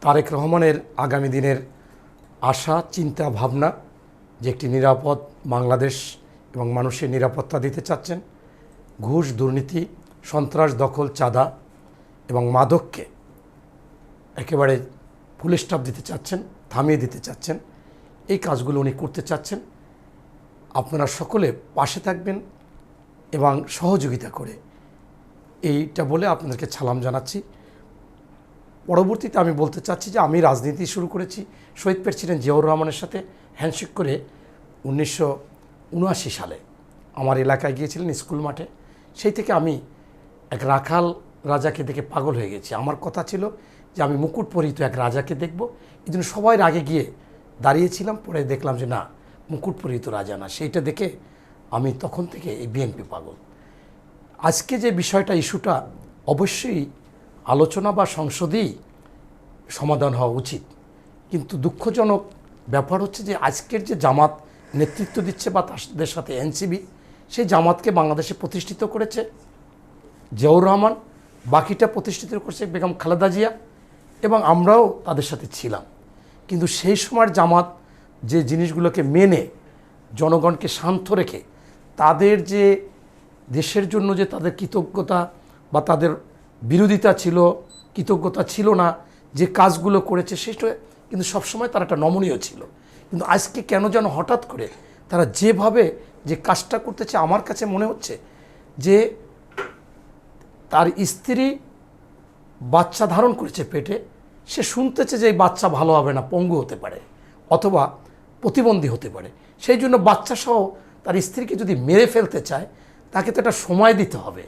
তারেক রহমানের আগামী দিনের আশা, চিন্তা, ভাবনা যে একটি নিরাপদ বাংলাদেশ এবং মানুষের নিরাপত্তা দিতে চাচ্ছেন, ঘুষ, দুর্নীতি, সন্ত্রাস, দখল, চাঁদা এবং মাদককে একেবারে ফুল স্টপ দিতে চাচ্ছেন, থামিয়ে দিতে চাচ্ছেন। এই কাজগুলো উনি করতে চাচ্ছেন। আপনারা সকলে পাশে থাকবেন এবং সহযোগিতা করে, এইটা বলে আপনাদেরকে সালাম জানাচ্ছি। পরবর্তীতে আমি বলতে চাচ্ছি যে আমি রাজনীতি শুরু করেছি শহীদ প্রেসিডেন্ট জিয়াউর রহমানের সাথে হ্যান্ডশেক করে 1979 সালে। আমার এলাকায় গিয়েছিলেন স্কুল মাঠে। সেই থেকে আমি এক রাখাল রাজাকে দেখে পাগল হয়ে গেছি। আমার কথা ছিল যে আমি মুকুট পরিহিত এক রাজাকে দেখব। এই জন্য সবাই আগে গিয়ে দাঁড়িয়েছিলাম। পরে দেখলাম যে না, মুকুট পরিহিত রাজা না। সেইটা দেখে আমি তখন থেকে এই বিএনপি পাগল। আজকে যে বিষয়টা, ইস্যুটা অবশ্যই আলোচনা বা সংসদেই সমাধান হওয়া উচিত। কিন্তু দুঃখজনক ব্যাপার হচ্ছে যে আজকের যে জামাত নেতৃত্ব দিচ্ছে বা তাদের সাথে এনসিবি, সেই জামাতকে বাংলাদেশে প্রতিষ্ঠিত করেছে জিয়াউর রহমান, বাকিটা প্রতিষ্ঠিত করেছে বেগম খালেদা জিয়া, এবং আমরাও তাদের সাথে ছিলাম। কিন্তু সেই সময়ের জামাত যে জিনিসগুলোকে মেনে জনগণকে শান্ত রেখে তাদের যে দেশের জন্য যে তাদের কৃতজ্ঞতা বা তাদের বিরোধিতা ছিল, কৃতজ্ঞতা ছিল না, যে কাজগুলো করেছে সেটা কিন্তু সবসময় তারা একটা নমনীয় ছিল। কিন্তু আজকে কেন যেন হঠাৎ করে তারা যেভাবে যে কাজটা করতেছে, আমার কাছে মনে হচ্ছে যে তার স্ত্রী বাচ্চা ধারণ করেছে পেটে, সে শুনতেছে যে এই বাচ্চা ভালো হবে না, পঙ্গু হতে পারে অথবা প্রতিবন্ধী হতে পারে। সেই জন্য বাচ্চাসহ তার স্ত্রীকে যদি মেরে ফেলতে চায়, তাকে তো একটা সময় দিতে হবে।